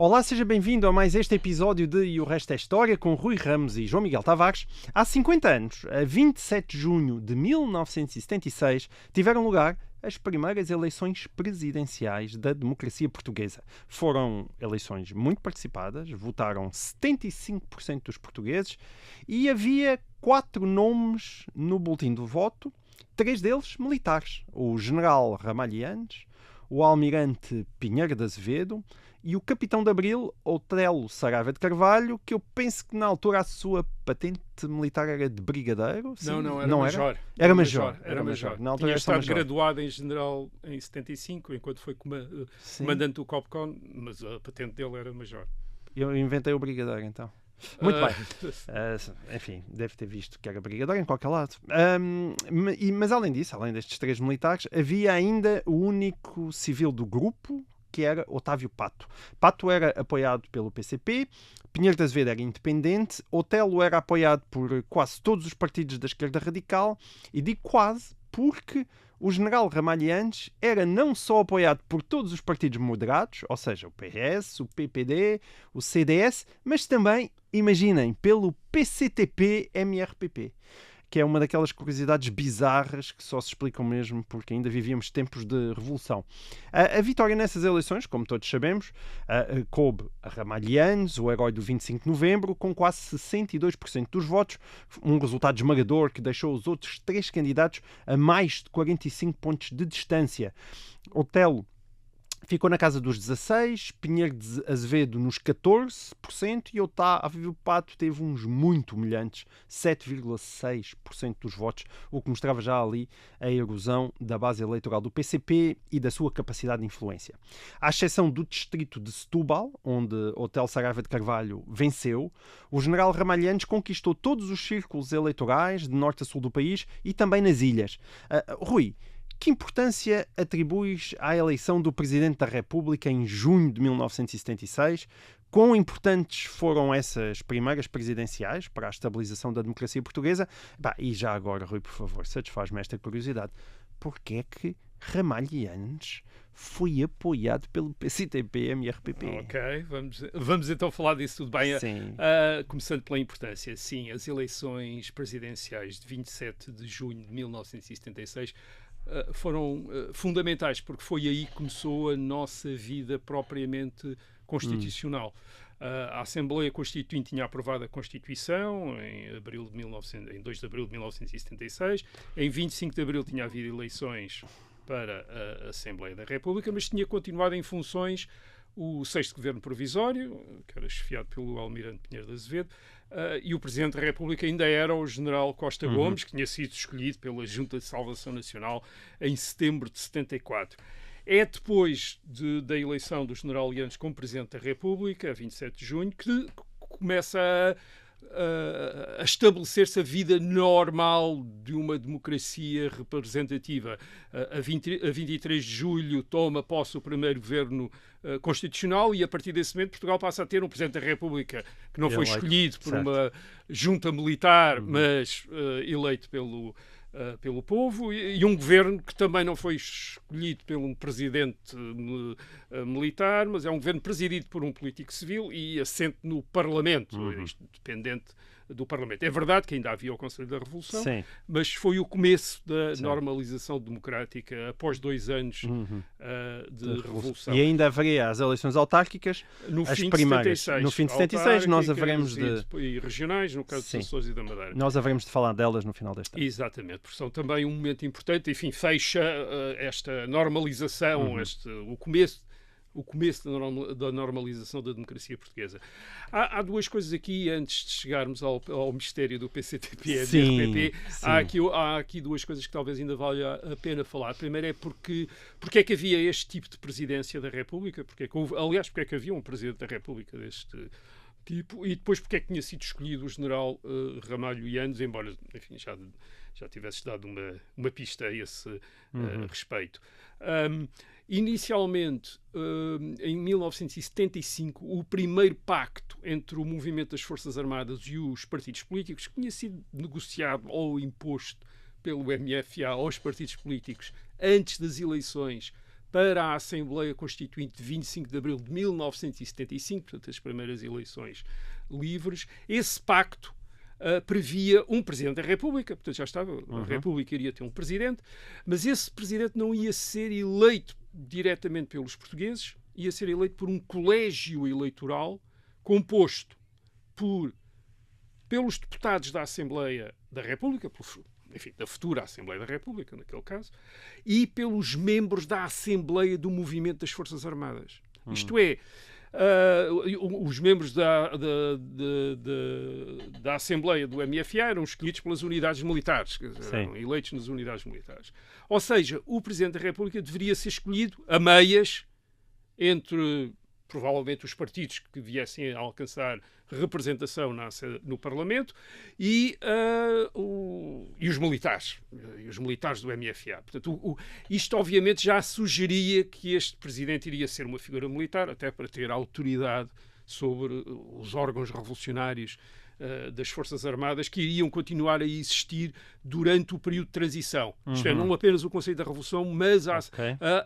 Olá, seja bem-vindo a mais este episódio de E o Resto é História, com Rui Ramos e João Miguel Tavares. Há 50 anos, a 27 de junho de 1976, tiveram lugar as primeiras eleições presidenciais da democracia portuguesa. Foram eleições muito participadas, votaram 75% dos portugueses e havia 4 nomes no boletim do voto, 3 deles militares: o general Ramalhianes, o almirante Pinheiro de Azevedo e o capitão de Abril, Otelo Saraiva de Carvalho, que eu penso que na altura a sua patente militar era de brigadeiro. Sim? Não, era major. Era major. Na altura tinha estado graduado em general em 75, enquanto foi comandante do COPCON, mas a patente dele era major. Eu inventei o brigadeiro, então. Muito bem. Enfim, deve ter visto que era brigadeiro em qualquer lado. Mas além disso, além destes 3 militares, havia ainda o único civil do grupo, que era Otávio Pato. Pato era apoiado pelo PCP, Pinheiro de Azevedo era independente, Otelo era apoiado por quase todos os partidos da esquerda radical, e digo quase porque o general Ramalhianes era não só apoiado por todos os partidos moderados, ou seja, o PS, o PPD, o CDS, mas também, imaginem, pelo PCTP-MRPP, que é uma daquelas curiosidades bizarras que só se explicam mesmo porque ainda vivíamos tempos de revolução. A vitória nessas eleições, como todos sabemos, coube a Ramalhianes, o herói do 25 de novembro, com quase 62% dos votos, um resultado esmagador que deixou os outros 3 candidatos a mais de 45 pontos de distância. Otelo ficou na casa dos 16%, Pinheiro de Azevedo nos 14% e Otávio Pato teve uns muito humilhantes 7,6% dos votos, o que mostrava já ali a erosão da base eleitoral do PCP e da sua capacidade de influência. À exceção do distrito de Setúbal, onde Otelo Saraiva de Carvalho venceu, o general Ramalhianes conquistou todos os círculos eleitorais de norte a sul do país e também nas ilhas. Rui, que importância atribuis à eleição do Presidente da República em junho de 1976? Quão importantes foram essas primeiras presidenciais para a estabilização da democracia portuguesa? E já agora, Rui, por favor, satisfaz-me esta curiosidade. Porquê é que Ramalhianes foi apoiado pelo PCTP-MRPP? Ok, vamos então falar disso tudo bem. Sim. Começando pela importância. Sim, as eleições presidenciais de 27 de junho de 1976 foram fundamentais, porque foi aí que começou a nossa vida propriamente constitucional. A Assembleia Constituinte tinha aprovado a Constituição em 2 de abril de 1976. Em 25 de abril tinha havido eleições para a Assembleia da República, mas tinha continuado em funções o 6º Governo Provisório, que era chefiado pelo almirante Pinheiro de Azevedo, e o Presidente da República ainda era o General Costa Gomes, que tinha sido escolhido pela Junta de Salvação Nacional em setembro de 74. É depois da eleição do General Lianes como Presidente da República, a 27 de junho, que começa a estabelecer-se a vida normal de uma democracia representativa. A 23 de julho toma posse o primeiro governo constitucional e a partir desse momento Portugal passa a ter um Presidente da República que não foi escolhido por uma junta militar, mas eleito pelo povo, e um governo que também não foi escolhido por um presidente militar, mas é um governo presidido por um político civil e assente no Parlamento, dependente do Parlamento. É verdade que ainda havia o Conselho da Revolução, sim, mas foi o começo da normalização democrática após 2 anos de Revolução. E ainda haveria as eleições autárquicas, no as fim primeiras. De 76. No fim de 76 nós haveremos e regionais, no caso dos Açores e da Madeira. Nós haveremos de falar delas no final deste ano. Exatamente, porque são também um momento importante, enfim, fecha esta normalização, o começo da normalização da democracia portuguesa. Há 2 coisas aqui, antes de chegarmos ao mistério do PCTP-MRPP, há aqui 2 coisas que talvez ainda valha a pena falar. Primeiro é porque é que havia este tipo de presidência da República, porque é que havia um Presidente da República deste tipo, e depois porque é que tinha sido escolhido o general Ramalhianes, embora, enfim, já tivesse dado uma pista a esse respeito. Inicialmente, em 1975, o primeiro pacto entre o movimento das Forças Armadas e os partidos políticos, que tinha sido negociado ou imposto pelo MFA aos partidos políticos antes das eleições para a Assembleia Constituinte de 25 de abril de 1975, portanto, as primeiras eleições livres. Esse pacto previa um Presidente da República, portanto já estava, a República iria ter um Presidente, mas esse Presidente não ia ser eleito diretamente pelos portugueses, ia ser eleito por um colégio eleitoral composto pelos deputados da Assembleia da República, enfim, da futura Assembleia da República, naquele caso, e pelos membros da Assembleia do Movimento das Forças Armadas. Isto é, os membros da Assembleia do MFA eram escolhidos pelas unidades militares, eram eleitos nas unidades militares. Ou seja, o Presidente da República deveria ser escolhido a meias entre, provavelmente, os partidos que viessem a alcançar representação no Parlamento e os militares do MFA. Portanto, isto obviamente já sugeria que este Presidente iria ser uma figura militar, até para ter autoridade sobre os órgãos revolucionários das Forças Armadas que iriam continuar a existir durante o período de transição. Isto é, não apenas o Conselho da Revolução, mas a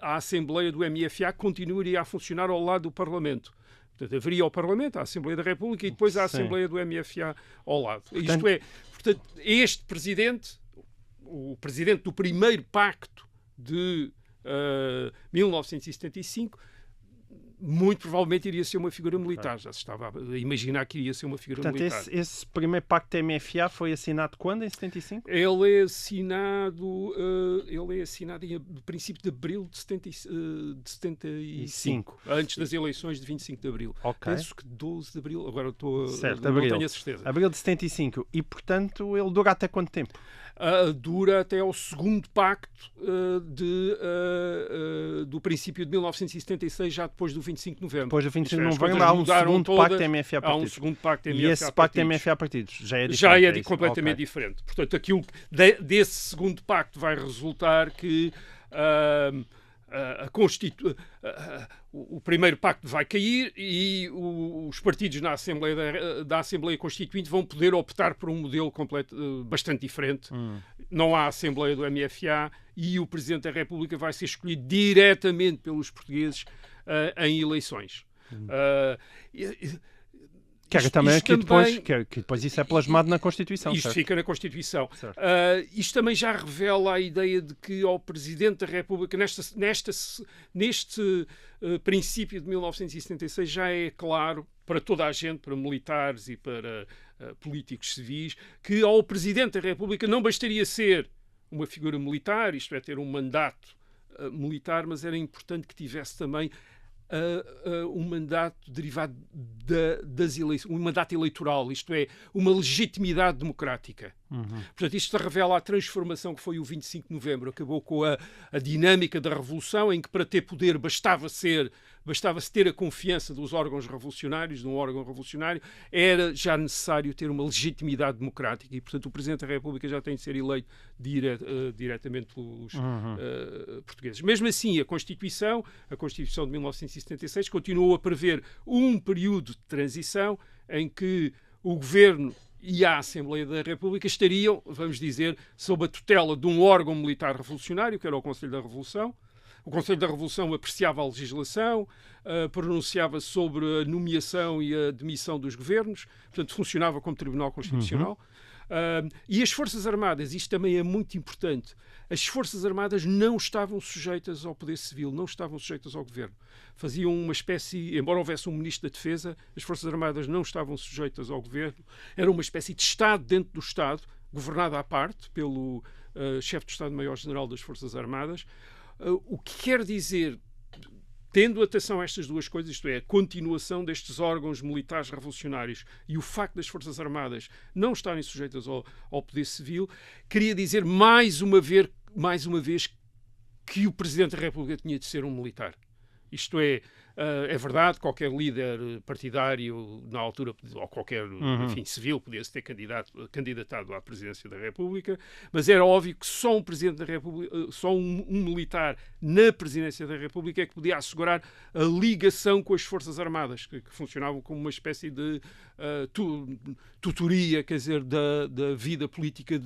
Assembleia do MFA continuaria a funcionar ao lado do Parlamento. Portanto, haveria o Parlamento, a Assembleia da República e depois a Assembleia do MFA ao lado. Isto é, portanto, este Presidente, o Presidente do primeiro pacto de 1975, muito provavelmente iria ser uma figura militar. Já se estava a imaginar que iria ser uma figura militar. Portanto, esse primeiro pacto da MFA foi assinado quando, em 75? Ele é assinado no princípio de abril de 75, antes das eleições de 25 de abril. Penso que 12 de abril, agora não tenho a certeza. Abril de 75. E, portanto, ele dura até quanto tempo? Dura até ao segundo pacto do princípio de 1976, já depois do 25 de novembro. Depois do 25 de novembro há um segundo pacto MFA partidos. Há um segundo pacto MFA e esse pacto MFA partidos já é diferente? Já é completamente diferente. Portanto, aquilo desse segundo pacto vai resultar que o primeiro pacto vai cair e os partidos da Assembleia Constituinte vão poder optar por um modelo bastante diferente. Não há Assembleia do MFA e o Presidente da República vai ser escolhido diretamente pelos portugueses em eleições. Que depois isso é plasmado na Constituição. Isto certo? Fica na Constituição. Isto também já revela a ideia de que ao Presidente da República, neste princípio de 1976, já é claro para toda a gente, para militares e para políticos civis, que ao Presidente da República não bastaria ser uma figura militar, isto é, ter um mandato militar, mas era importante que tivesse também um mandato derivado das eleições, um mandato eleitoral, isto é, uma legitimidade democrática. Portanto, isto revela a transformação que foi o 25 de novembro. Acabou com a dinâmica da Revolução, em que para ter poder bastava-se ter a confiança dos órgãos revolucionários, de um órgão revolucionário, era já necessário ter uma legitimidade democrática e, portanto, o Presidente da República já tem de ser eleito diretamente pelos portugueses. Mesmo assim, a Constituição de 1976 continuou a prever um período de transição em que o Governo e a Assembleia da República estariam, vamos dizer, sob a tutela de um órgão militar revolucionário, que era o Conselho da Revolução. O Conselho da Revolução apreciava a legislação, pronunciava sobre a nomeação e a demissão dos governos, portanto, funcionava como Tribunal Constitucional. E as Forças Armadas, isto também é muito importante, as Forças Armadas não estavam sujeitas ao poder civil, não estavam sujeitas ao governo. Faziam uma espécie, embora houvesse um Ministro da Defesa, as Forças Armadas não estavam sujeitas ao governo, era uma espécie de Estado dentro do Estado, governado à parte pelo chefe de Estado-Maior-General das Forças Armadas, o que quer dizer, tendo atenção a estas duas coisas, isto é, a continuação destes órgãos militares revolucionários e o facto das Forças Armadas não estarem sujeitas ao poder civil, queria dizer mais uma vez que o Presidente da República tinha de ser um militar. Isto é, É verdade, qualquer líder partidário na altura, ou qualquer enfim, civil, podia-se ter candidatado à presidência da República, mas era óbvio que só um Presidente da República, só um militar na presidência da República é que podia assegurar a ligação com as Forças Armadas, que funcionavam como uma espécie de tutoria, quer dizer, da vida política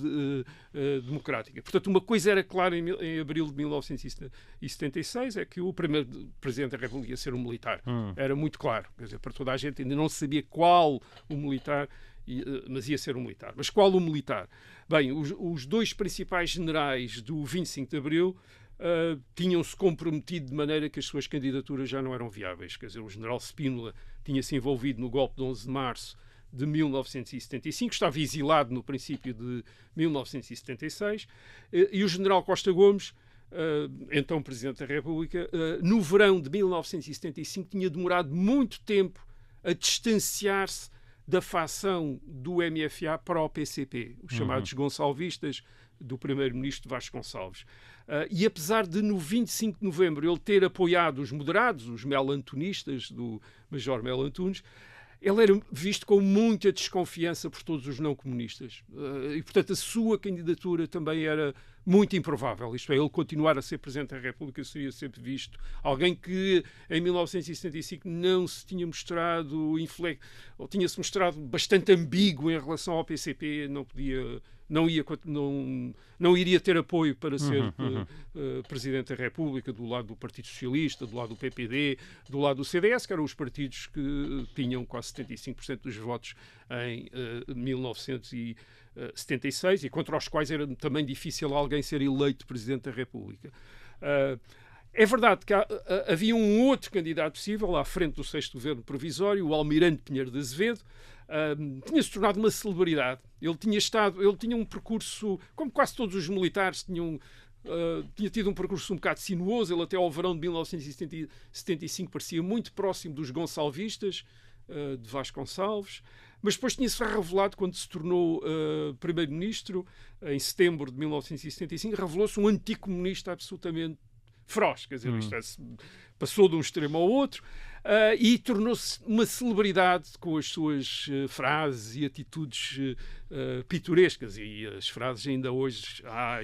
democrática. Portanto, uma coisa era clara em abril de 1976, é que o primeiro Presidente da República ia ser um militar. Era muito claro. Quer dizer, para toda a gente ainda não se sabia qual o militar, mas ia ser um militar. Mas qual o militar? Bem, os dois principais generais do 25 de abril tinham-se comprometido de maneira que as suas candidaturas já não eram viáveis. Quer dizer, o general Spínola tinha-se envolvido no golpe de 11 de março de 1975, estava exilado no princípio de 1976, e o general Costa Gomes, então Presidente da República, no verão de 1975 tinha demorado muito tempo a distanciar-se da facção do MFA para o PCP, os chamados gonçalvistas do primeiro-ministro Vasconcelos. E apesar de no 25 de novembro ele ter apoiado os moderados, os melantonistas do Major Melo Antunes, ele era visto com muita desconfiança por todos os não-comunistas. E, portanto, a sua candidatura também era muito improvável. Isto é, ele continuar a ser Presidente da República seria sempre visto alguém que em 1975 não se tinha mostrado ou tinha-se mostrado bastante ambíguo em relação ao PCP, não iria ter apoio para ser Presidente da República, do lado do Partido Socialista, do lado do PPD, do lado do CDS, que eram os partidos que tinham quase 75% dos votos em 1976 e contra os quais era também difícil alguém ser eleito Presidente da República. É verdade que havia um outro candidato possível à frente do 6º Governo Provisório, o Almirante Pinheiro de Azevedo. Tinha-se tornado uma celebridade. Ele tinha um percurso, como quase todos os militares tinha tido um percurso um bocado sinuoso. Ele até ao verão de 1975 parecia muito próximo dos gonçalvistas, de Vasconcelos, mas depois tinha-se revelado, quando se tornou primeiro-ministro, em setembro de 1975, revelou-se um anticomunista absolutamente feroz, quer dizer, passou de um extremo ao outro, e tornou-se uma celebridade com as suas frases e atitudes pitorescas, e as frases ainda hoje há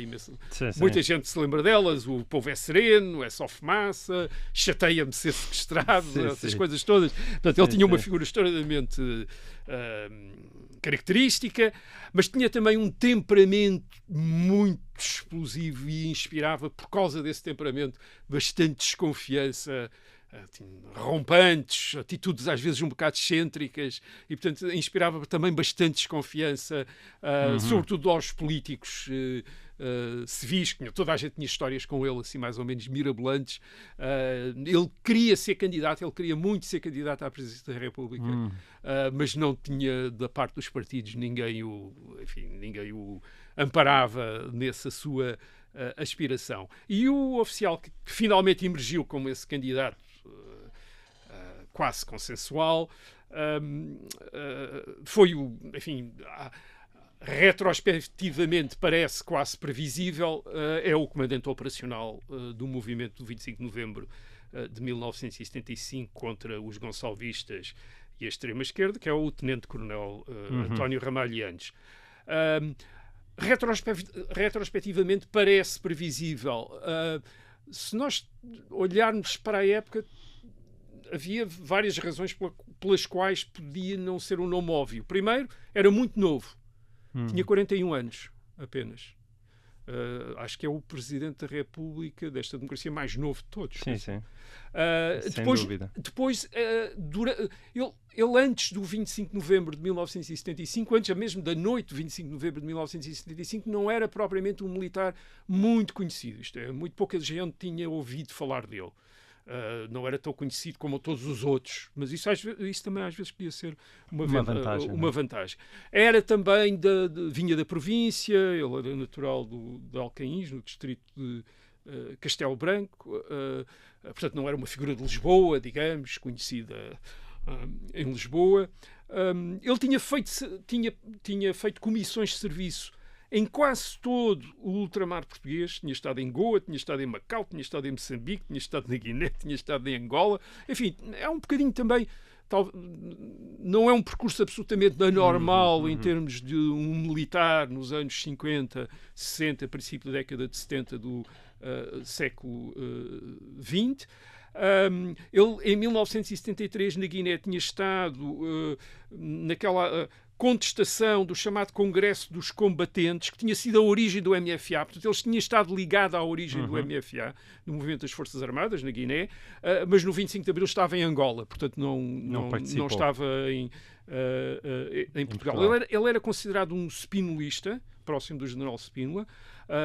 muita gente se lembra delas. O povo é sereno, é só fumaça, chateia-me ser sequestrado, essas coisas todas. Portanto, ele tinha uma figura extraordinariamente característica, mas tinha também um temperamento muito explosivo e inspirava, por causa desse temperamento, bastante desconfiança, rompantes, atitudes às vezes um bocado excêntricas, e portanto inspirava também bastante desconfiança, sobretudo aos políticos civis. Toda a gente tinha histórias com ele assim mais ou menos mirabolantes. Ele queria ser candidato, ele queria muito ser candidato à presidência da República, mas não tinha da parte dos partidos ninguém o amparava nessa sua aspiração. E o oficial que finalmente emergiu como esse candidato quase consensual foi retrospectivamente parece quase previsível, é o comandante operacional do movimento do 25 de novembro de 1975 contra os gonçalvistas e a extrema-esquerda, que é o tenente-coronel António Ramalho Yanes. Retrospectivamente parece previsível. Se nós olharmos para a época, havia várias razões pelas quais podia não ser um nome óbvio. Primeiro, era muito novo. Tinha 41 anos apenas. Acho que é o Presidente da República desta democracia mais novo de todos. Sim. Sem dúvida. Depois, ele antes do 25 de novembro de 1975, antes mesmo da noite do 25 de novembro de 1975, não era propriamente um militar muito conhecido. Isto é, muito pouca gente tinha ouvido falar dele. Não era tão conhecido como todos os outros, mas isso também às vezes podia ser uma vantagem. Era também vinha da província, ele era natural de Alcaíns, no distrito de Castelo Branco, portanto não era uma figura de Lisboa, digamos, conhecida em Lisboa. Ele tinha feito comissões de serviço em quase todo o ultramar português. Tinha estado em Goa, tinha estado em Macau, tinha estado em Moçambique, tinha estado na Guiné, tinha estado em Angola. Enfim, é um bocadinho também... Não é um percurso absolutamente anormal em termos de um militar nos anos 50, 60, princípio da década de 70 do século XX. Ele, em 1973, na Guiné, tinha estado naquela contestação do chamado Congresso dos Combatentes, que tinha sido a origem do MFA. Portanto, eles tinham estado ligados à origem do MFA, do Movimento das Forças Armadas, na Guiné, mas no 25 de Abril estava em Angola, portanto não estava em Portugal. Ele era considerado um spinolista, próximo do general Spínola,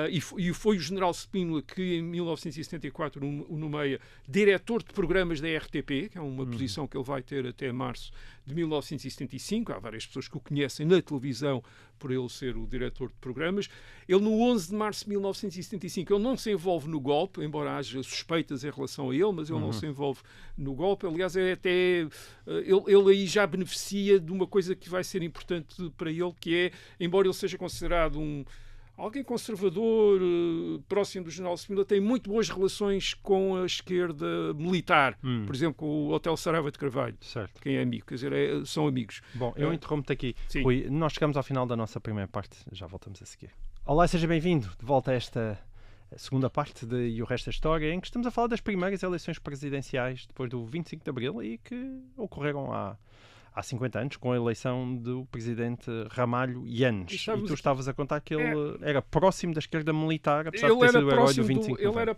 e foi o general Spínola que em 1974 o nomeia diretor de programas da RTP, que é uma posição que ele vai ter até março de 1975. Há várias pessoas que o conhecem na televisão por ele ser o diretor de programas. Ele, no 11 de março de 1975, ele não se envolve no golpe, embora haja suspeitas em relação a ele, mas ele não se envolve no golpe. Aliás, ele aí já beneficia de uma coisa que vai ser importante para ele, que é, embora ele seja considerado alguém conservador, próximo do general Spínola, tem muito boas relações com a esquerda militar. Por exemplo, com o Hotel Saraiva de Carvalho. Certo. Quem é amigo, quer dizer, são amigos. Bom, eu interrompo-te aqui. Sim. Rui, nós chegamos ao final da nossa primeira parte, já voltamos a seguir. Olá, seja bem-vindo de volta a esta segunda parte de E o Resto da História, em que estamos a falar das primeiras eleições presidenciais depois do 25 de Abril e que ocorreram há 50 anos, com a eleição do presidente Ramalho Yanes. E tu estavas a contar que ele era próximo da esquerda militar, apesar de ter sido o herói do 25 de Ele era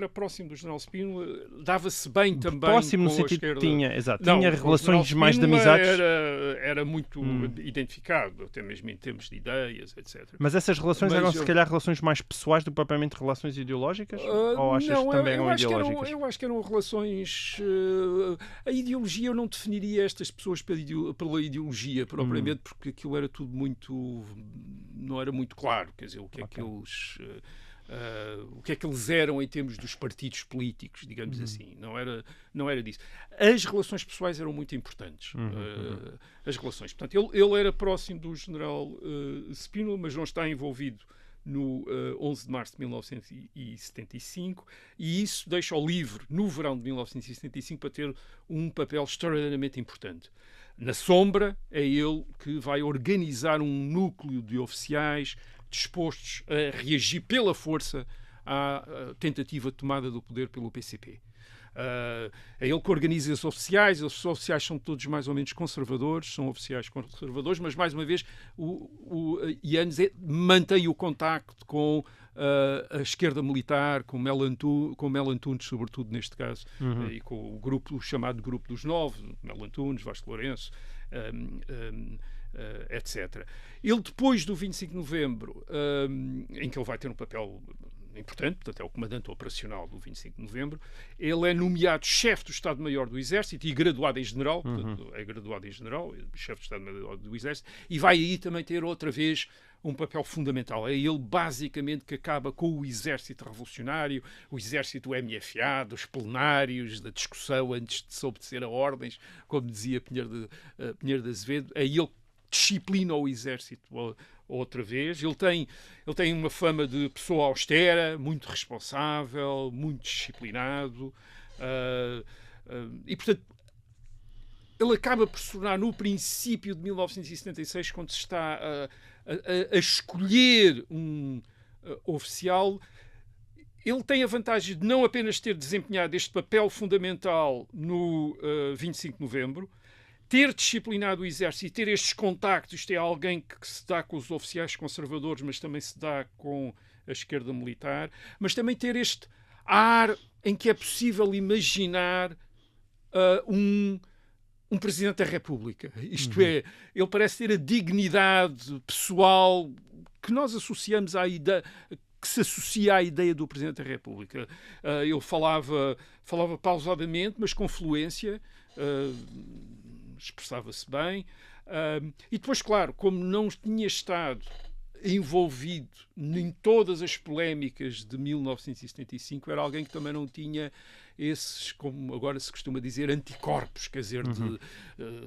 próximo do general Spínola, dava-se bem também próximo com no sentido a esquerda. Que tinha relações mais de amizades. Era muito identificado, até mesmo em termos de ideias, etc. Mas essas relações eram, se calhar, relações mais pessoais do que propriamente relações ideológicas? Ou achas que também eram ideológicas? Eu acho que eram relações... a ideologia, eu não definiria estas pessoas pela ideologia propriamente, porque aquilo era tudo muito... não era muito claro, quer dizer, o que é que eles... o que é que eles eram em termos dos partidos políticos, digamos assim. Não era disso. As relações pessoais eram muito importantes. As relações. Portanto, ele era próximo do general Spínola, mas não está envolvido no 11 de março de 1975, e isso deixa-o livre no verão de 1975 para ter um papel extraordinariamente importante. Na sombra, é ele que vai organizar um núcleo de oficiais dispostos a reagir pela força à tentativa de tomada do poder pelo PCP. É ele que organiza os oficiais são todos mais ou menos conservadores, mas mais uma vez o Yanes mantém o contacto com a esquerda militar, com Mel Antunes, sobretudo neste caso, e com o chamado Grupo dos Nove, Mel Antunes, Vasco Lourenço, etc. Ele, depois do 25 de novembro, em que ele vai ter um papel importante, portanto é o comandante operacional do 25 de novembro, ele é nomeado chefe do Estado-Maior do Exército e graduado em general, portanto, é graduado em general, chefe do Estado-Maior do Exército, e vai aí também ter outra vez um papel fundamental. É ele, basicamente, que acaba com o exército revolucionário, o exército do MFA, dos plenários, da discussão antes de se obedecer a ordens, como dizia Pinheiro de Azevedo. É ele que disciplina o exército outra vez. Ele tem uma fama de pessoa austera, muito responsável, muito disciplinado, e, portanto, ele acaba por se tornar, no princípio de 1976, quando se está a escolher um oficial, ele tem a vantagem de não apenas ter desempenhado este papel fundamental no 25 de novembro, ter disciplinado o exército e ter estes contactos. Isto é alguém que se dá com os oficiais conservadores, mas também se dá com a esquerda militar, mas também ter este ar em que é possível imaginar um Presidente da República. Isto é, ele parece ter a dignidade pessoal que nós associamos à ideia, que se associa à ideia do Presidente da República. Ele falava pausadamente, mas com fluência, expressava-se bem, e depois, claro, como não tinha estado envolvido em todas as polémicas de 1975, era alguém que também não tinha esses, como agora se costuma dizer, anticorpos, quer dizer, de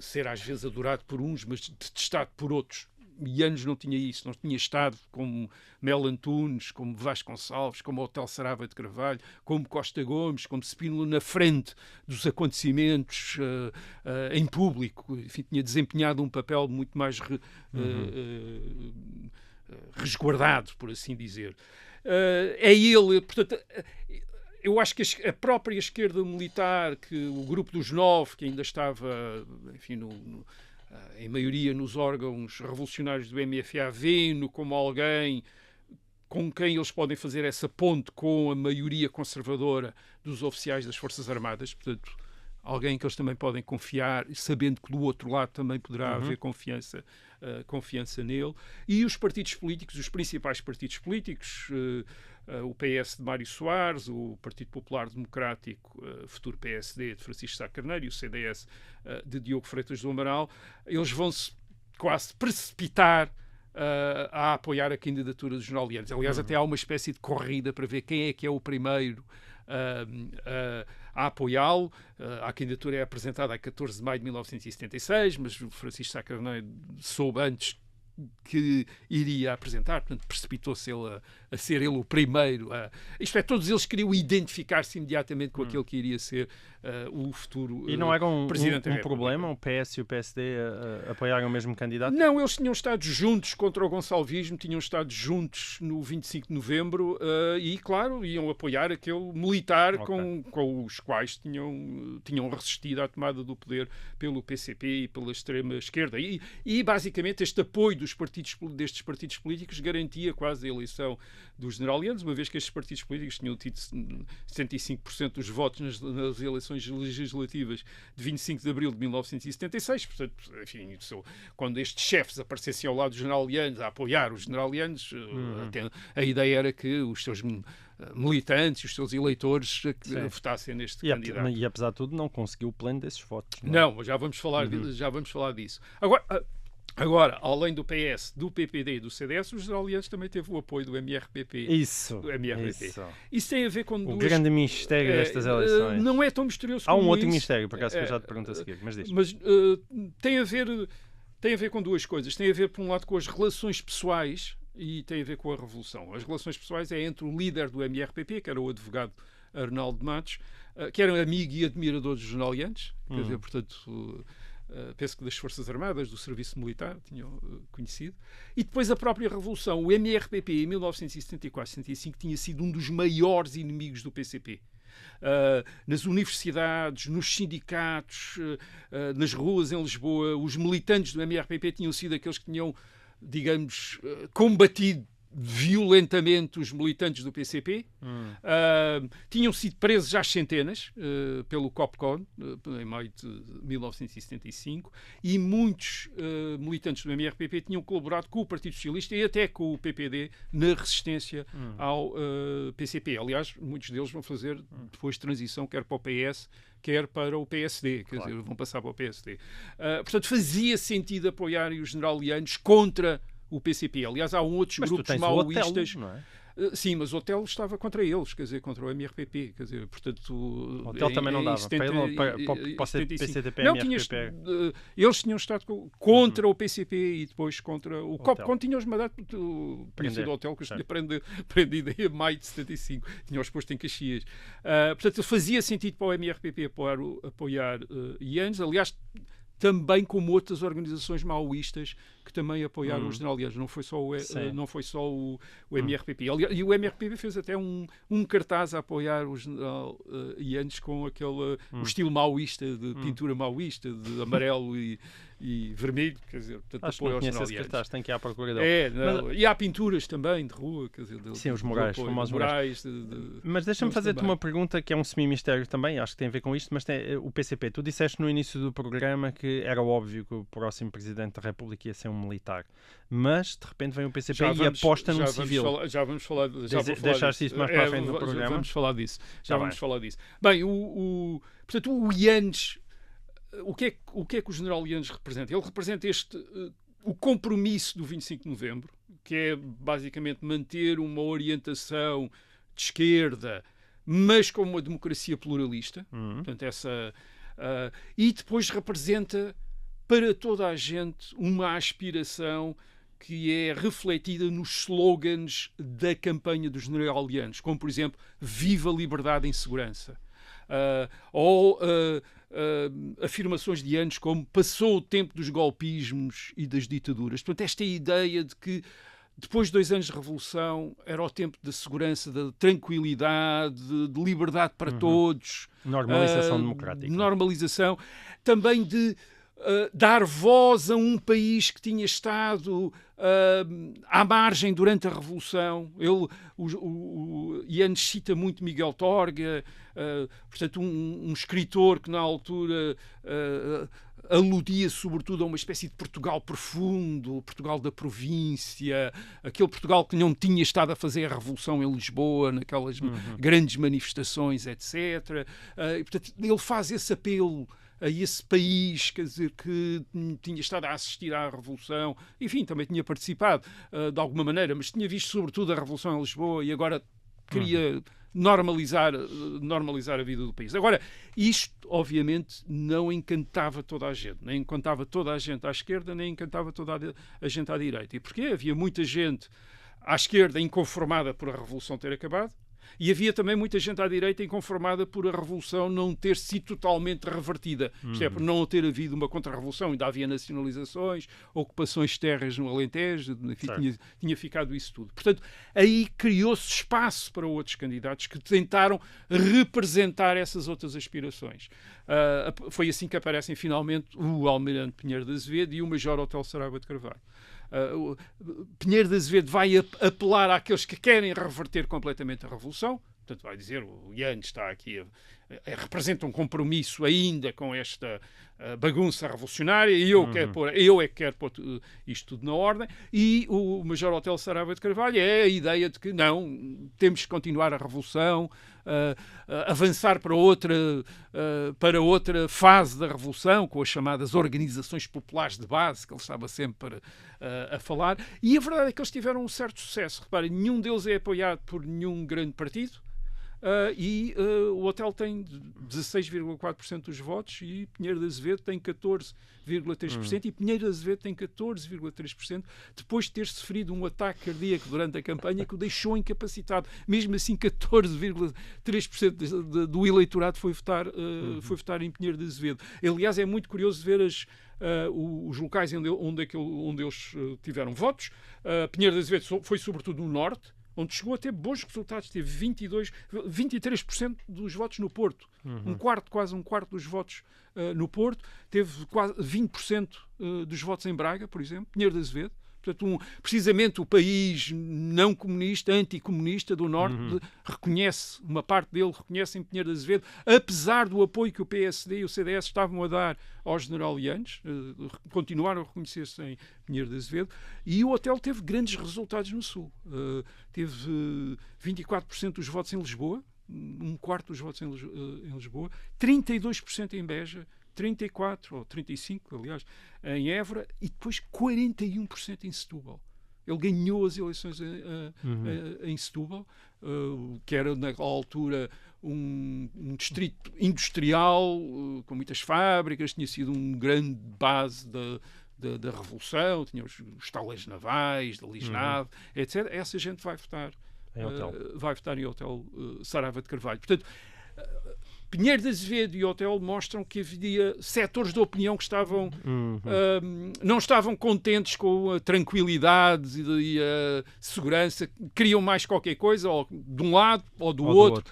ser às vezes adorado por uns, mas detestado por outros. Yanes não tinha isso, não tinha estado como Mel Antunes, como Vasco Gonçalves, como Hotel Sarava de Carvalho, como Costa Gomes, como Spínola na frente dos acontecimentos em público. Enfim, tinha desempenhado um papel muito mais resguardado, por assim dizer. É ele, portanto... Eu acho que a própria esquerda militar, que o grupo dos 9, que ainda estava, enfim, em maioria nos órgãos revolucionários do MFA, vê-no como alguém com quem eles podem fazer essa ponte com a maioria conservadora dos oficiais das Forças Armadas, portanto, alguém que eles também podem confiar, sabendo que do outro lado também poderá haver confiança nele. E os partidos políticos, os principais partidos políticos, o PS de Mário Soares, o Partido Popular Democrático, futuro PSD de Francisco Sá Carneiro e o CDS de Diogo Freitas do Amaral, eles vão-se quase precipitar a apoiar a candidatura do General Yanes. Aliás, até há uma espécie de corrida para ver quem é que é o primeiro a apoiá-lo. A candidatura é apresentada a 14 de maio de 1976, mas o Francisco Sá Carneiro soube antes que iria apresentar, portanto precipitou-se ele a ser ele o primeiro. Isto é, todos eles queriam identificar-se imediatamente com aquele que iria ser o futuro E não era um presidente problema o PS e o PSD apoiarem o mesmo candidato? Não, eles tinham estado juntos contra o gonçalvismo, tinham estado juntos no 25 de novembro e, claro, iam apoiar aquele militar com os quais tinham resistido à tomada do poder pelo PCP e pela extrema-esquerda. E, basicamente, este apoio destes partidos políticos garantia quase a eleição do General Yanes, uma vez que estes partidos políticos tinham tido 75% dos votos nas eleições legislativas de 25 de abril de 1976. Portanto, enfim, quando estes chefes aparecessem ao lado do General Yanes a apoiar o General Yanes, a ideia era que os seus militantes, os seus eleitores votassem neste candidato. E apesar de tudo não conseguiu o pleno desses votos. Não, já vamos falar disso. Agora, além do PS, do PPD e do CDS, o General Yanes também teve o apoio do MRPP. Isso tem a ver com o grande mistério destas eleições. Não é tão misterioso Há como outro isso. mistério, por acaso, que eu já te pergunto a seguir, mas diz. Mas tem a ver com duas coisas. Tem a ver, por um lado, com as relações pessoais e tem a ver com a Revolução. As relações pessoais é entre o líder do MRPP, que era o advogado Arnaldo Matos, que era amigo e admirador do General Yanes, quer dizer, portanto... penso que das Forças Armadas, do Serviço Militar, tinham conhecido. E depois a própria Revolução. O MRPP, em 1974-75, tinha sido um dos maiores inimigos do PCP. Nas universidades, nos sindicatos, nas ruas em Lisboa, os militantes do MRPP tinham sido aqueles que tinham, digamos, combatido violentamente os militantes do PCP. Tinham sido presos às centenas pelo COPCON em maio de 1975 e muitos militantes do MRPP tinham colaborado com o Partido Socialista e até com o PPD na resistência ao PCP. Aliás, muitos deles vão fazer depois transição quer para o PS quer para o PSD, quer dizer, vão passar para o PSD. Portanto, fazia sentido apoiarem o General Yanes contra o PCP. Aliás, há outros grupos maoístas. Não é? Sim, mas o Otelo estava contra eles, quer dizer, contra o MRPP, quer dizer, portanto... O Otelo também não dava, para o PCP, não, MRPP. Eles tinham estado contra o PCP e depois contra o COPCON. Tinham-os mandado o polícia do Otelo, que eu tinha prendido em maio de 75, tinham-os posto em Caxias. Portanto, fazia sentido para o MRPP apoiar Yanes, aliás, também como outras organizações maoístas que também apoiaram o General Yanes. Não foi só o MRPP. E o MRPP fez até um cartaz a apoiar o General Yanes com aquele o estilo maoísta, de pintura maoísta, de amarelo e vermelho, quer dizer, portanto, acho apoio ao que não General conheço esse Yanes. cartaz, tem que ir à procura dele. E há pinturas também de rua, quer dizer, sim, os murais, famosos murais. Mas deixa-me fazer-te uma pergunta que é um semi-mistério também, acho que tem a ver com isto, mas o PCP. Tu disseste no início do programa que era óbvio que o próximo Presidente da República ia ser um militar, mas de repente vem o PCP e aposta num civil. Já vamos falar deixaste isso mais para a frente do programa? Vamos falar disso. Falar disso. Bem, portanto, o Yanes, o que é que o General Yanes representa? Ele representa o compromisso do 25 de novembro, que é basicamente manter uma orientação de esquerda, mas com uma democracia pluralista. Portanto, e depois representa para toda a gente uma aspiração que é refletida nos slogans da campanha dos generalianos, como, por exemplo, Viva a Liberdade em Segurança. Ou afirmações de anos como passou o tempo dos golpismos e das ditaduras. Portanto, esta ideia de que depois de 2 anos de revolução era o tempo da segurança, da tranquilidade, de liberdade para todos. Normalização democrática. Normalização. Também de dar voz a um país que tinha estado à margem durante a Revolução. O Yanes cita muito Miguel Torga, portanto, um escritor que na altura aludia sobretudo a uma espécie de Portugal profundo, Portugal da província, aquele Portugal que não tinha estado a fazer a Revolução em Lisboa, naquelas grandes manifestações, etc. E, portanto, ele faz esse apelo a esse país, quer dizer, que tinha estado a assistir à Revolução, enfim, também tinha participado de alguma maneira, mas tinha visto sobretudo a Revolução em Lisboa e agora queria normalizar a vida do país. Agora, isto, obviamente, não encantava toda a gente, nem encantava toda a gente à esquerda, nem encantava toda a gente à direita. E porquê? Havia muita gente à esquerda inconformada por a Revolução ter acabado, e havia também muita gente à direita inconformada por a Revolução não ter sido totalmente revertida. Isto é, por não ter havido uma contra-revolução. Ainda havia nacionalizações, ocupações de terras no Alentejo, enfim, tinha ficado isso tudo. Portanto, aí criou-se espaço para outros candidatos que tentaram representar essas outras aspirações. Foi assim que aparecem finalmente o Almirante Pinheiro de Azevedo e o Major Otelo Saraiva de Carvalho. Pinheiro de Azevedo vai apelar àqueles que querem reverter completamente a Revolução. Portanto, vai dizer, o Yanes está aqui, representa um compromisso ainda com esta bagunça revolucionária e eu é que quero pôr isto tudo na ordem. E o Major Otelo Saraiva de Carvalho é a ideia de que não, temos que continuar a Revolução, avançar para outra fase da Revolução, com as chamadas organizações populares de base, que ele estava sempre a falar. E a verdade é que eles tiveram um certo sucesso. Reparem, nenhum deles é apoiado por nenhum grande partido. O Otelo tem 16,4% dos votos e Pinheiro de Azevedo tem 14,3% e Pinheiro de Azevedo tem 14,3% depois de ter sofrido um ataque cardíaco durante a campanha que o deixou incapacitado. Mesmo assim, 14,3% do eleitorado foi votar em Pinheiro de Azevedo. Aliás, é muito curioso ver os locais onde eles tiveram votos. Pinheiro de Azevedo foi sobretudo no Norte, onde chegou a ter bons resultados, teve 23% dos votos no Porto, quase um quarto dos votos no Porto, teve quase 20% dos votos em Braga, por exemplo, Pinheiro de Azevedo. Portanto, precisamente o país não comunista, anticomunista do Norte, reconhece, uma parte dele reconhece em Pinheiro de Azevedo, apesar do apoio que o PSD e o CDS estavam a dar aos generalianos, continuaram a reconhecer-se em Pinheiro de Azevedo, e o Otelo teve grandes resultados no Sul. Teve 24% dos votos em Lisboa, um quarto dos votos em Lisboa, 32% em Beja, 34% ou 35%, aliás, em Évora e depois 41% em Setúbal. Ele ganhou as eleições em Setúbal, que era naquela altura um distrito industrial com muitas fábricas, tinha sido uma grande base da Revolução, tinha os estaleiros navais, da Lisnave, etc. Essa gente vai votar em Otelo Saraiva de Carvalho. Portanto, Pinheiro de Azevedo e Otelo mostram que havia setores da opinião que não estavam contentes com a tranquilidade e a segurança, queriam mais qualquer coisa, ou de um lado ou do outro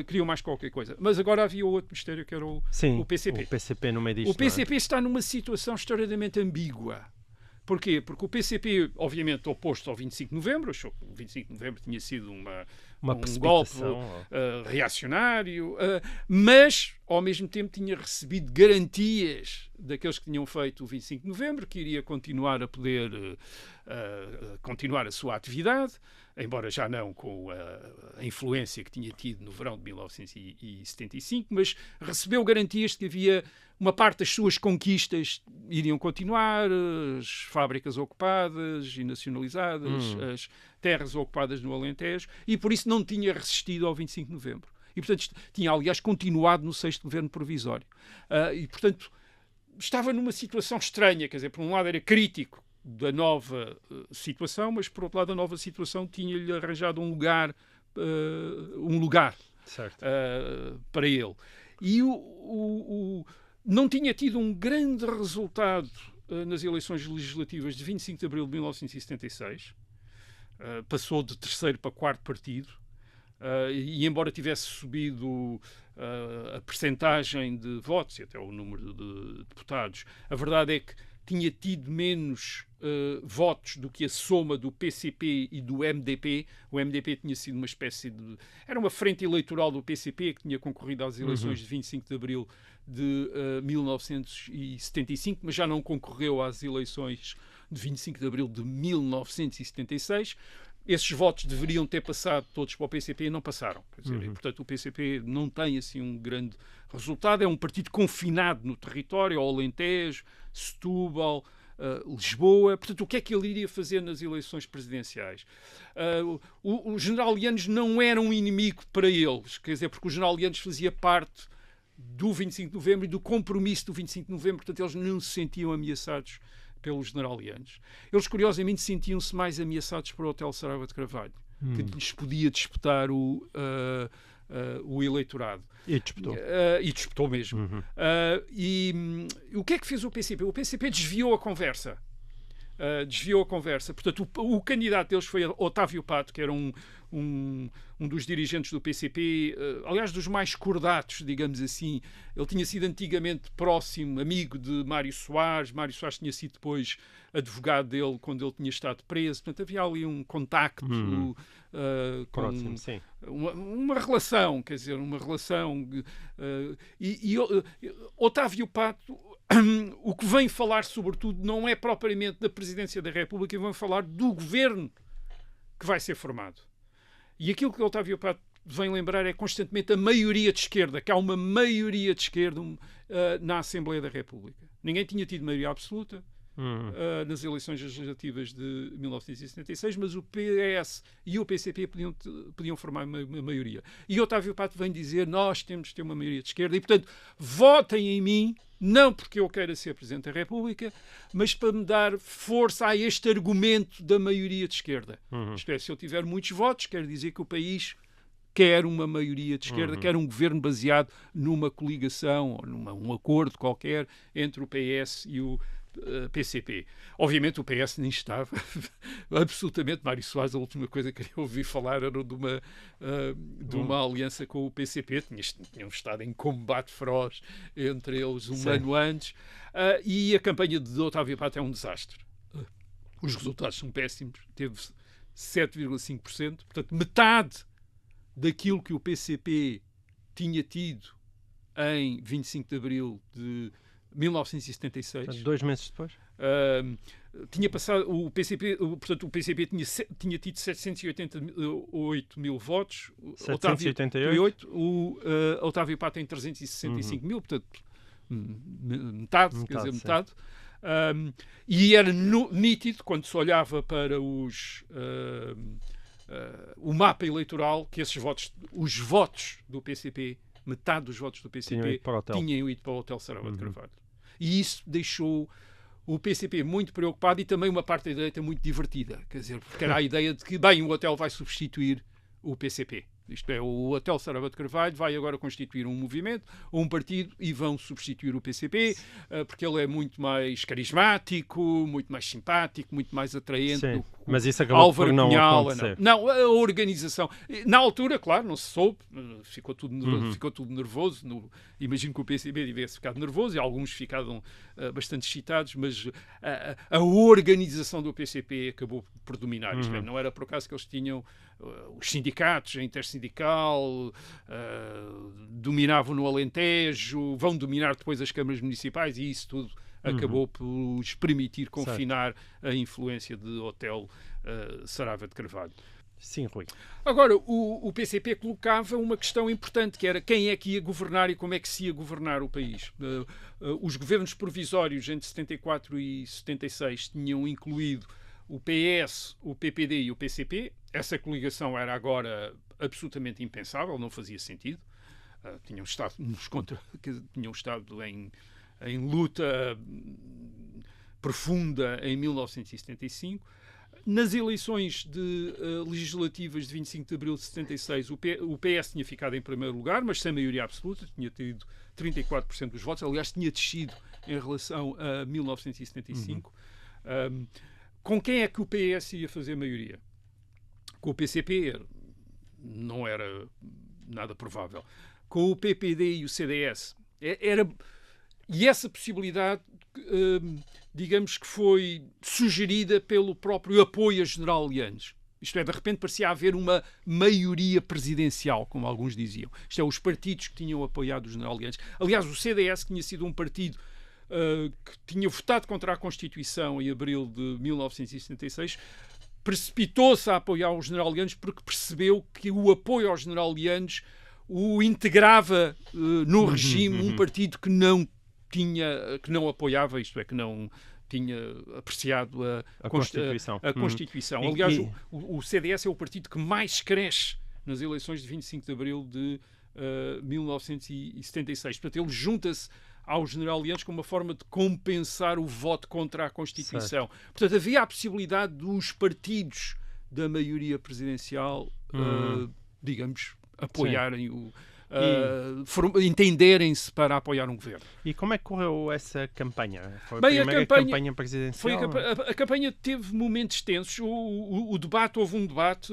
queriam mais qualquer coisa. Mas agora havia outro mistério que era o PCP. O PCP no meio disto. O PCP está numa situação extraordinariamente ambígua. Porquê? Porque o PCP, obviamente, oposto ao 25 de novembro, achou que o 25 de novembro tinha sido um golpe reacionário, mas, ao mesmo tempo, tinha recebido garantias daqueles que tinham feito o 25 de novembro, que iria continuar a poder continuar a sua atividade, embora já não com a influência que tinha tido no verão de 1975, mas recebeu garantias de que havia uma parte das suas conquistas iriam continuar, as fábricas ocupadas e nacionalizadas, as terras ocupadas no Alentejo, e por isso não tinha resistido ao 25 de novembro. E, portanto, tinha, aliás, continuado no 6º governo provisório. E, portanto, estava numa situação estranha, quer dizer, por um lado era crítico da nova situação, mas por outro lado a nova situação tinha-lhe arranjado um lugar para ele. E não tinha tido um grande resultado nas eleições legislativas de 25 de abril de 1976. Passou de terceiro para quarto partido. E embora tivesse subido a percentagem de votos e até o número de deputados, a verdade é que tinha tido menos votos do que a soma do PCP e do MDP. O MDP tinha sido uma espécie de... Era uma frente eleitoral do PCP que tinha concorrido às eleições de 25 de abril de 1975, mas já não concorreu às eleições de 25 de abril de 1976. Esses votos deveriam ter passado todos para o PCP e não passaram. Quer dizer, e, portanto, o PCP não tem assim um grande resultado. É um partido confinado no território, ao Alentejo, Setúbal, Lisboa. Portanto, o que é que ele iria fazer nas eleições presidenciais? Os generalianos não eram um inimigo para eles, quer dizer, porque os generalianos fazia parte do 25 de novembro e do compromisso do 25 de novembro, portanto, eles não se sentiam ameaçados pelos generalianos. Eles, curiosamente, sentiam-se mais ameaçados por Hotel Saraiva de Carvalho, que lhes podia disputar o eleitorado. E disputou. E disputou mesmo. O que é que fez o PCP? O PCP desviou a conversa. Portanto, o candidato deles foi Otávio Pato, que era um dos dirigentes do PCP, aliás, dos mais cordatos, digamos assim. Ele tinha sido antigamente próximo, amigo de Mário Soares. Mário Soares tinha sido depois advogado dele quando ele tinha estado preso. Portanto, havia ali um contacto próximo, sim. Uma relação, quer dizer, uma relação. Otávio Pato, o que vem falar, sobretudo, não é propriamente da Presidência da República, vem falar do governo que vai ser formado. E aquilo que o Otávio Pato vem lembrar é constantemente a maioria de esquerda, que há uma maioria de esquerda na Assembleia da República. Ninguém tinha tido maioria absoluta nas eleições legislativas de 1976, mas o PS e o PCP podiam formar uma maioria. E Otávio Pato vem dizer: nós temos de ter uma maioria de esquerda e, portanto, votem em mim, não porque eu queira ser Presidente da República, mas para me dar força a este argumento da maioria de esquerda. Isto é, se eu tiver muitos votos, quer dizer que o país quer uma maioria de esquerda, quer um governo baseado numa coligação ou num acordo qualquer entre o PS e o PCP. Obviamente o PS nem estava absolutamente. Mário Soares, a última coisa que eu ouvi falar era de uma aliança com o PCP. Tinham estado em combate feroz entre eles um ano antes, e a campanha de Otávio Pato é um desastre. Os resultados são péssimos. Teve 7,5%, portanto metade daquilo que o PCP tinha tido em 25 de abril de 1976. 2 meses depois? Tinha passado o PCP, portanto, o PCP tinha tido 788 mil votos. 788? O Otávio Pato tem 365 mil, portanto, metade. E era nítido, quando se olhava para o mapa eleitoral, que os votos do PCP, metade dos votos do PCP tinham ido para o Hotel Saraiva de Carvalho. E isso deixou o PCP muito preocupado e também uma parte da direita muito divertida. Quer dizer, porque era a ideia de que, bem, o hotel vai substituir o PCP. Isto é, o Hotel Saraiva de Carvalho vai agora constituir um movimento, um partido, e vão substituir o PCP, porque ele é muito mais carismático, muito mais simpático, muito mais atraente do que mas isso acabou por não acontecer. Não, a organização... Na altura, claro, não se soube, ficou tudo nervoso. Imagino que o PCP tivesse ficado nervoso e alguns ficaram bastante excitados, mas a organização do PCP acabou por dominar. Isto é, não era por acaso que eles tinham os sindicatos, a intersindical, dominavam no Alentejo, vão dominar depois as câmaras municipais, e isso tudo acabou por lhes permitir confinar a influência de Hotel Saraiva de Carvalho. Sim, Rui. Agora, o PCP colocava uma questão importante, que era quem é que ia governar e como é que se ia governar o país. Os governos provisórios entre 74 e 76 tinham incluído o PS, o PPD e o PCP. Essa coligação era agora absolutamente impensável, não fazia sentido. Tinham estado em luta profunda em 1975. Nas eleições legislativas de 25 de abril de 76, o PS tinha ficado em primeiro lugar, mas sem maioria absoluta, tinha tido 34% dos votos, aliás, tinha descido em relação a 1975. Com quem é que o PS ia fazer maioria? Com o PCP não era nada provável. Com o PPD e o CDS e essa possibilidade, digamos que foi sugerida pelo próprio apoio a General Lianes. Isto é, de repente parecia haver uma maioria presidencial, como alguns diziam. Isto é, os partidos que tinham apoiado o General Lianes. Aliás, o CDS, que tinha sido um partido que tinha votado contra a Constituição em abril de 1976, precipitou-se a apoiar o General Lianes porque percebeu que o apoio ao General Lianes o integrava no regime um partido que não apoiava, isto é, que não tinha apreciado a Constituição. Aliás, o CDS é o partido que mais cresce nas eleições de 25 de abril de 1976. Portanto, ele junta-se ao General Lianes como uma forma de compensar o voto contra a Constituição. Certo. Portanto, havia a possibilidade dos partidos da maioria presidencial, digamos, apoiarem entenderem-se para apoiar um governo. E como é que correu essa campanha? Foi a primeira campanha presidencial? A campanha teve momentos tensos. Houve um debate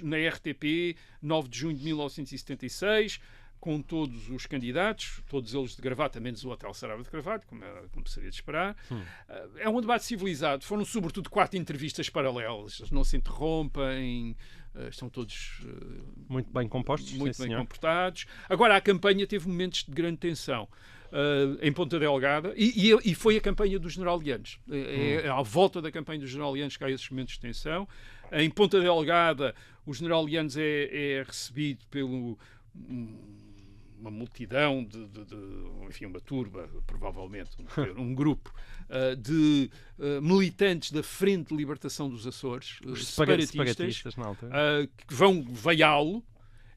na RTP, 9 de junho de 1976, com todos os candidatos, todos eles de gravata, menos o Hotel Saraiva de gravata, como seria de esperar. É um debate civilizado. Foram, sobretudo, 4 entrevistas paralelas. Eles não se interrompem, estão todos muito bem compostos, muito bem comportados. Agora, a campanha teve momentos de grande tensão. Em Ponta Delgada, e foi a campanha do General Lianes. É à volta da campanha do General Lianes que há esses momentos de tensão. Em Ponta Delgada, o General Lianes é recebido pelo uma multidão enfim, uma turba, provavelmente, um grupo de militantes da Frente de Libertação dos Açores, separatistas na altura, que vão vaiá-lo,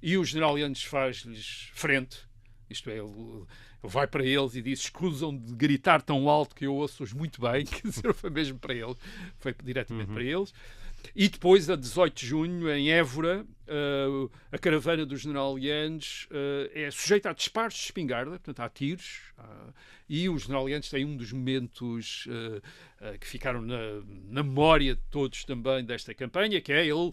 e o General Lianes faz-lhes frente, isto é, ele vai para eles e diz: escusam de gritar tão alto que eu ouço-os muito bem. Quer dizer, foi mesmo para eles, foi diretamente para eles. E depois, a 18 de junho, em Évora, a caravana do General Lianes é sujeita a disparos de espingarda, portanto, há tiros, e o General Lianes tem um dos momentos que ficaram na memória de todos também desta campanha, que é ele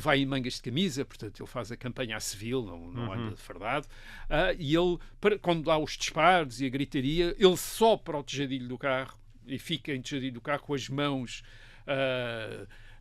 vai em mangas de camisa, portanto, ele faz a campanha a civil, não anda de fardado, e ele, quando há os disparos e a gritaria, ele sopra o tejadilho do carro e fica em tejadilho do carro com as mãos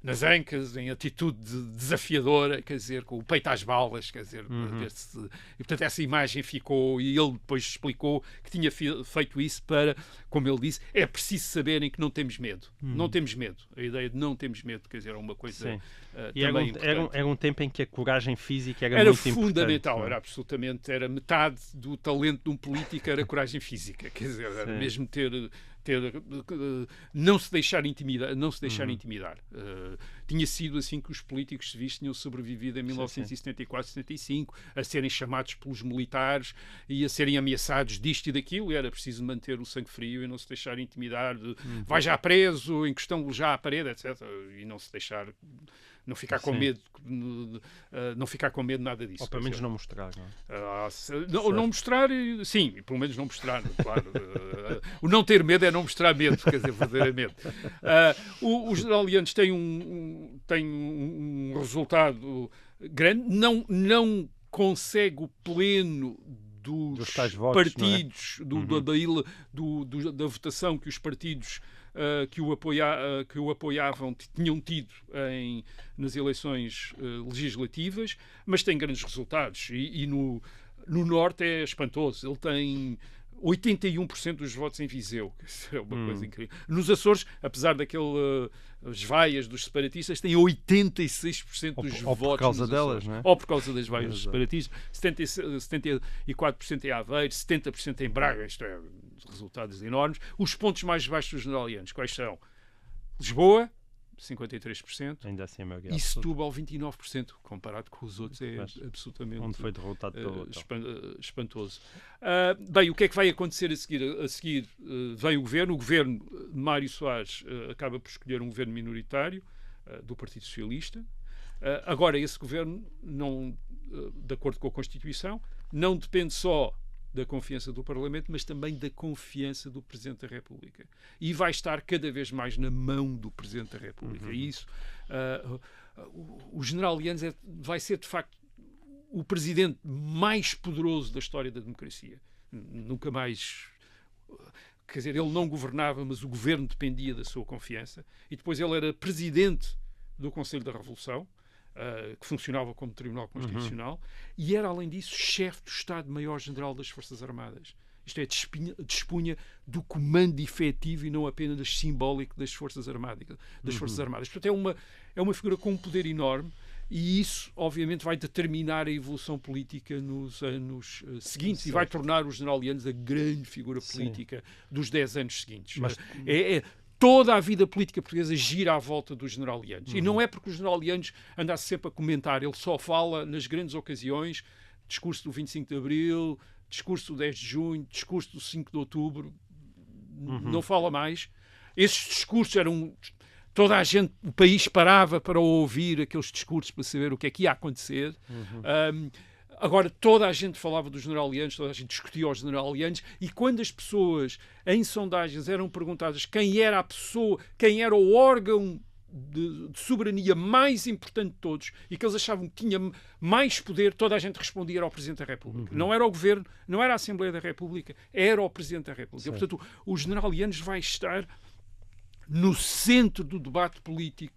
nas ancas, em atitude desafiadora, quer dizer, com o peito às balas, quer dizer, e portanto essa imagem ficou, e ele depois explicou que tinha feito isso para, como ele disse, é preciso saberem que não temos medo. Não temos medo. A ideia de não temos medo, quer dizer, é uma coisa também era um tempo em que a coragem física era muito fundamental, importante. Era metade do talento de um político, era a coragem física, quer dizer, era mesmo não se deixar intimidar. Tinha sido assim que os políticos civis tinham sobrevivido em 1974, 75, a serem chamados pelos militares e a serem ameaçados disto e daquilo, e era preciso manter o sangue frio e não se deixar intimidar vai já preso, encostando-lhe já à parede, etc. E não se deixar... Não ficar com medo, não ficar com medo nada disso. Ou pelo menos não mostrar, não é? Não mostrar, sim, pelo menos não mostrar, claro. O não ter medo é não mostrar medo, quer dizer, verdadeiramente. O General Lianes tem um resultado grande, não consegue o pleno dos partidos, da votação que os partidos que o apoiavam tinham tido nas eleições legislativas, mas tem grandes resultados. E no Norte é espantoso. Ele tem 81% dos votos em Viseu. É uma coisa incrível. Nos Açores, apesar as vaias dos separatistas, tem 86% dos votos. Ou por causa delas, não é? Ou por causa das vaias dos separatistas. 74% em Aveiro, 70% em Braga. Isto é, resultados enormes. Os pontos mais baixos dos General Lianes, quais são? Lisboa, 53%. Ainda assim é maioria E absoluta. Setúbal 29%, comparado com os outros é Mas absolutamente onde foi derrotado pelo outro. espantoso. Bem, o que é que vai acontecer a seguir? A seguir vem o governo de Mário Soares acaba por escolher um governo minoritário do Partido Socialista. Agora, esse governo, de acordo com a Constituição, não depende só da confiança do Parlamento, mas também da confiança do Presidente da República. E vai estar cada vez mais na mão do Presidente da República. E isso, o general Yanes vai ser, de facto, o presidente mais poderoso da história da democracia. Nunca mais... Quer dizer, ele não governava, mas o governo dependia da sua confiança. E depois ele era presidente do Conselho da Revolução, que funcionava como Tribunal Constitucional, e era, além disso, chefe do Estado-Maior-General das Forças Armadas. Isto é, dispunha do comando efetivo e não apenas simbólico das Forças Armadas. Portanto, é uma figura com um poder enorme, e isso, obviamente, vai determinar a evolução política nos anos seguintes. Certo. E vai tornar o general Yanes a grande figura política dos 10 anos seguintes. Mas toda a vida política portuguesa gira à volta do general Yanes. E não é porque o general Yanes andasse sempre a comentar, ele só fala nas grandes ocasiões, discurso do 25 de Abril, discurso do 10 de Junho, discurso do 5 de Outubro, não fala mais. Esses discursos eram... Toda a gente, o país parava para ouvir aqueles discursos, para saber o que é que ia acontecer. Agora, toda a gente falava do general Yanes, toda a gente discutia o general Yanes, e quando as pessoas, em sondagens, eram perguntadas quem era a pessoa, quem era o órgão de soberania mais importante de todos, e que eles achavam que tinha mais poder, toda a gente respondia era o Presidente da República. Não era o Governo, não era a Assembleia da República, era o Presidente da República. Sim. Portanto, o general Yanes vai estar no centro do debate político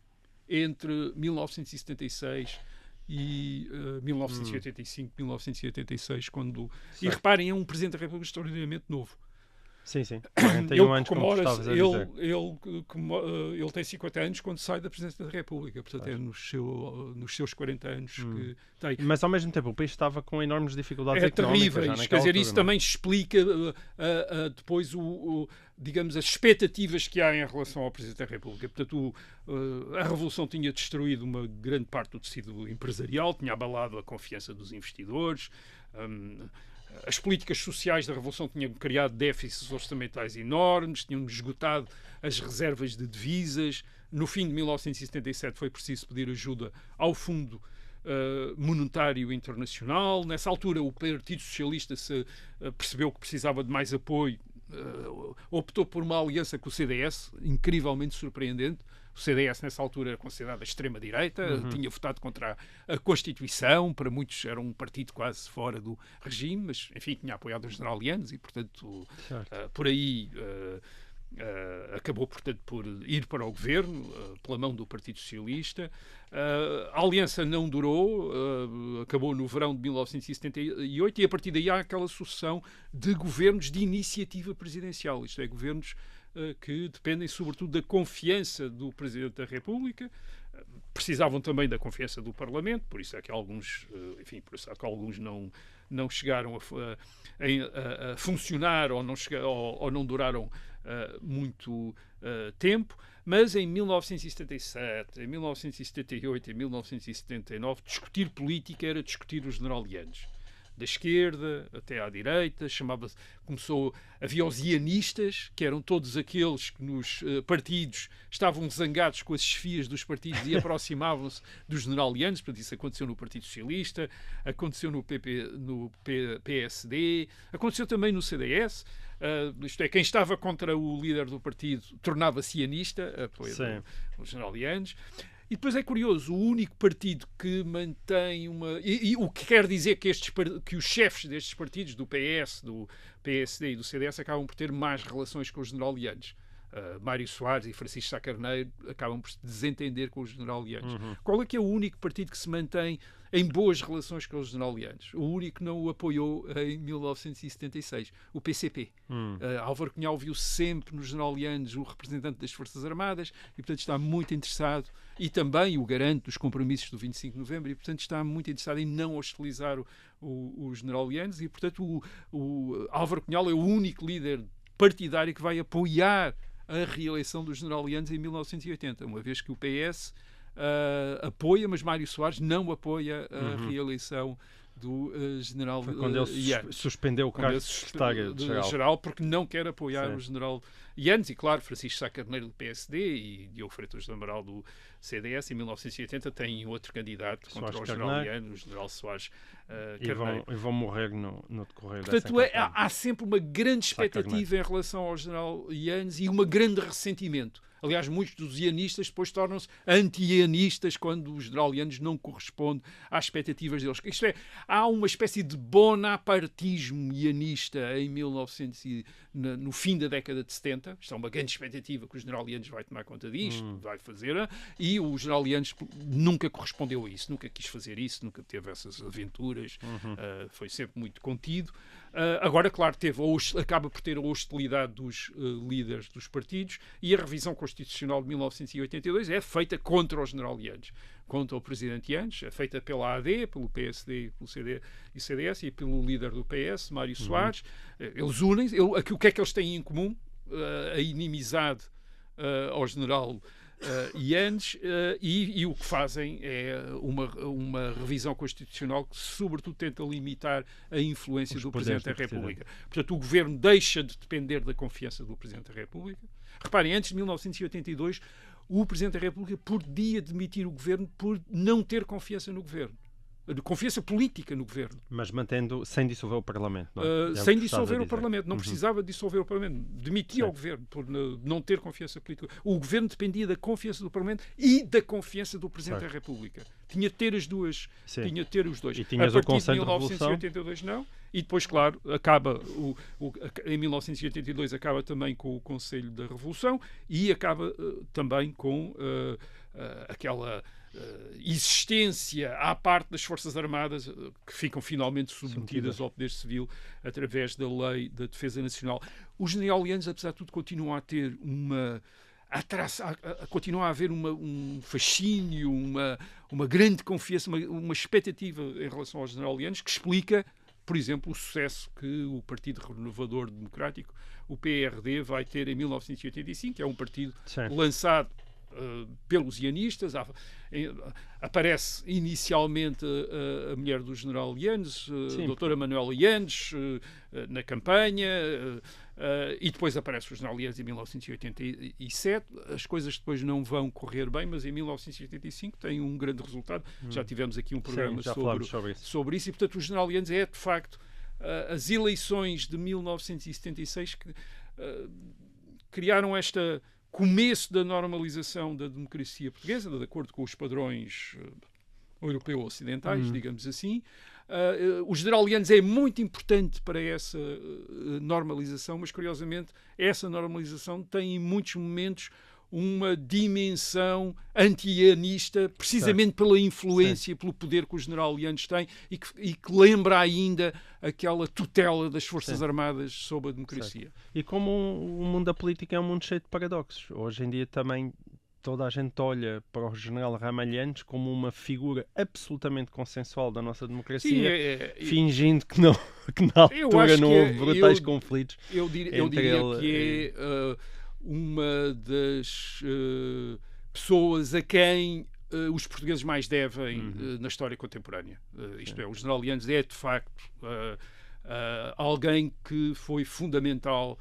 entre 1976 e 1985, 1986, quando... Certo. E reparem, é um Presidente da República extraordinariamente novo. Sim, sim. 41 anos, como estavas a dizer. Ele tem 50 anos quando sai da Presidência da República. Portanto, claro. É nos seus 40 anos que tem. Mas, ao mesmo tempo, o país estava com enormes dificuldades económicas. Terríveis. Quer dizer, isso também explica depois, digamos, as expectativas que há em relação ao Presidente da República. Portanto, a Revolução tinha destruído uma grande parte do tecido empresarial, tinha abalado a confiança dos investidores, as políticas sociais da Revolução tinham criado déficits orçamentais enormes, tinham esgotado as reservas de divisas. No fim de 1977 foi preciso pedir ajuda ao Fundo Monetário Internacional. Nessa altura o Partido Socialista percebeu que precisava de mais apoio, optou por uma aliança com o CDS, incrivelmente surpreendente. O CDS, nessa altura, era considerado a extrema-direita, tinha votado contra a Constituição, para muitos era um partido quase fora do regime, mas, enfim, tinha apoiado os general Yanes e, portanto, por aí acabou, portanto, por ir para o governo, pela mão do Partido Socialista. A aliança não durou, acabou no verão de 1978 e, a partir daí, há aquela sucessão de governos de iniciativa presidencial, isto é, governos que dependem sobretudo da confiança do Presidente da República, precisavam também da confiança do Parlamento, por isso é que alguns, não chegaram a funcionar ou não duraram muito tempo, mas em 1977, em 1978, em 1979, discutir política era discutir o general Yanes. Da esquerda até à direita, havia os ianistas, que eram todos aqueles que nos partidos estavam zangados com as chefias dos partidos e aproximavam-se do general Yanes. Portanto, isso aconteceu no Partido Socialista, aconteceu no PSD, aconteceu também no CDS. Isto é, quem estava contra o líder do partido tornava-se ianista, apoiando o general Yanes. E depois é curioso, o único partido que mantém uma... E o que quer dizer que os chefes destes partidos, do PS, do PSD e do CDS, acabam por ter más relações com o general Yanes. Mário Soares e Francisco Sá Carneiro acabam por se desentender com o general Yanes. Qual é que é o único partido que se mantém em boas relações com o general Yanes? O único que não o apoiou em 1976, o PCP. Álvaro Cunhal viu sempre no general Yanes o representante das Forças Armadas e, portanto, está muito interessado, e também o garante dos compromissos do 25 de novembro, e, portanto, está muito interessado em não hostilizar o general Yanes, e, portanto, o Álvaro Cunhal é o único líder partidário que vai apoiar a reeleição do general Yanes em 1980, uma vez que o PS apoia, mas Mário Soares não apoia a reeleição do general Foi quando ele suspendeu o cargo de secretário-geral porque não quer apoiar o general Yanes, e claro, Francisco Sá Carneiro do PSD e Diogo Freitas do Amaral do CDS em 1980 têm outro candidato contra o general Yanes, o general Soares Carneiro. E vão morrer no decorrer dessa campanha. Há sempre uma grande expectativa em relação ao general Yanes e um grande ressentimento. Aliás, muitos dos ianistas depois tornam-se anti-ianistas quando o general Yanes não corresponde às expectativas deles. Isto é, há uma espécie de bonapartismo ianista em 1900 no fim da década de 70. Isto é uma grande expectativa que o general Yanes vai tomar conta disto, vai fazer, e o general Yanes nunca correspondeu a isso, nunca quis fazer isso, nunca teve essas aventuras, foi sempre muito contido. Agora, claro, acaba por ter a hostilidade dos líderes dos partidos, e a revisão constitucional de 1982 é feita contra o general Yanes, contra o presidente Yanes, é feita pela AD, pelo PSD, pelo CD e CDS e pelo líder do PS, Mário Soares. Eles unem, o que é que eles têm em comum? A inimizade ao general Yanes, e o que fazem é uma revisão constitucional que sobretudo tenta limitar a influência do Presidente da República. Portanto, o governo deixa de depender da confiança do Presidente da República. Reparem, antes de 1982 o Presidente da República podia demitir o governo por não ter confiança no governo. De confiança política no governo. Mas mantendo, sem dissolver o Parlamento. Não é? Sem dissolver o Parlamento. Não precisava dissolver o Parlamento. Demitia o governo por não ter confiança política. O governo dependia da confiança do Parlamento e da confiança do Presidente da República. Tinha de ter as duas. Tinha de ter os dois. E tinhas a partir o Conselho de 1982 não. E depois, claro, acaba em 1982 acaba também com o Conselho da Revolução e acaba também com aquela existência à parte das Forças Armadas que ficam finalmente submetidas ao poder civil através da Lei da Defesa Nacional. O general Yanes, apesar de tudo, continua a ter continua a haver um fascínio, uma grande confiança, uma expectativa em relação ao general Yanes, que explica, por exemplo, o sucesso que o Partido Renovador Democrático, o PRD, vai ter em 1985, que é um partido lançado pelos ianistas. Aparece inicialmente a mulher do general Yanes, a doutora Manuela Yanes, na campanha, e depois aparece o general Yanes em 1987. As coisas depois não vão correr bem, mas em 1985 tem um grande resultado. Já tivemos aqui um programa sobre isso, e portanto o general Yanes é, de facto, as eleições de 1976 que criaram este começo da normalização da democracia portuguesa, de acordo com os padrões europeus ocidentais, digamos assim. O general Yanes é muito importante para essa normalização, mas, curiosamente, essa normalização tem, em muitos momentos, uma dimensão anti-ianista, precisamente pela influência, pelo poder que o general Yanes tem e que lembra ainda aquela tutela das Forças Armadas sobre a democracia. E como o mundo da política é um mundo cheio de paradoxos, hoje em dia também toda a gente olha para o general Ramalhantes como uma figura absolutamente consensual da nossa democracia, fingindo que na altura não houve brutais conflitos. Eu diria que é uma das pessoas a quem os portugueses mais devem na história contemporânea. Isto é, o general Yanes é, de facto, alguém que foi fundamental,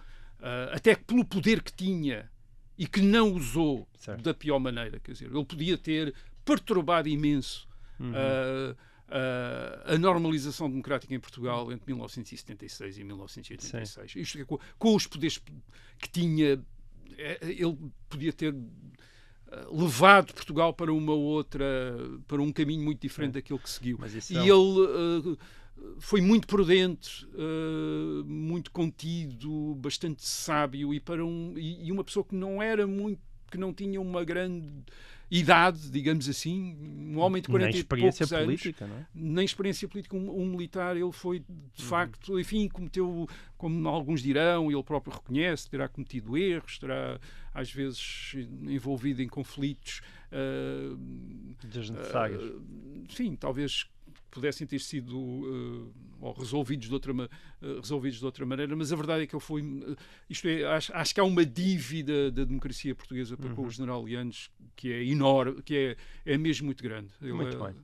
até pelo poder que tinha e que não usou da pior maneira. Quer dizer, ele podia ter perturbado imenso a normalização democrática em Portugal entre 1976 e 1986. Isto é, com os poderes que tinha, ele podia ter levado Portugal para para um caminho muito diferente daquele que seguiu. Ele foi muito prudente, muito contido, bastante sábio, e uma pessoa que não tinha uma grande idade, digamos assim, um homem de 40 e poucos anos, política, não é? Nem experiência política, um militar. Ele foi, de facto, enfim, cometeu, como alguns dirão, ele próprio reconhece, terá cometido erros, terá, às vezes, envolvido em conflitos desnecessários. Sim, talvez pudessem ter sido ou resolvidos de outra maneira, mas a verdade é que ele foi, isto é, acho que há uma dívida da democracia portuguesa para com o general Yanes que é enorme, que é mesmo muito grande. Muito bem.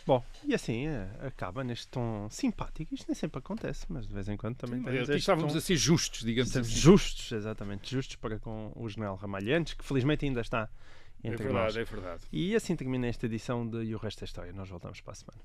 Bom, e assim acaba neste tom simpático. Isto nem sempre acontece, mas de vez em quando também temos este estávamos tom. a ser justos, digamos assim. Justos, exatamente, justos para com o general Ramalhantes, que felizmente ainda está entre nós. É verdade. E assim termina esta edição de E o Resto da História. Nós voltamos para a semana.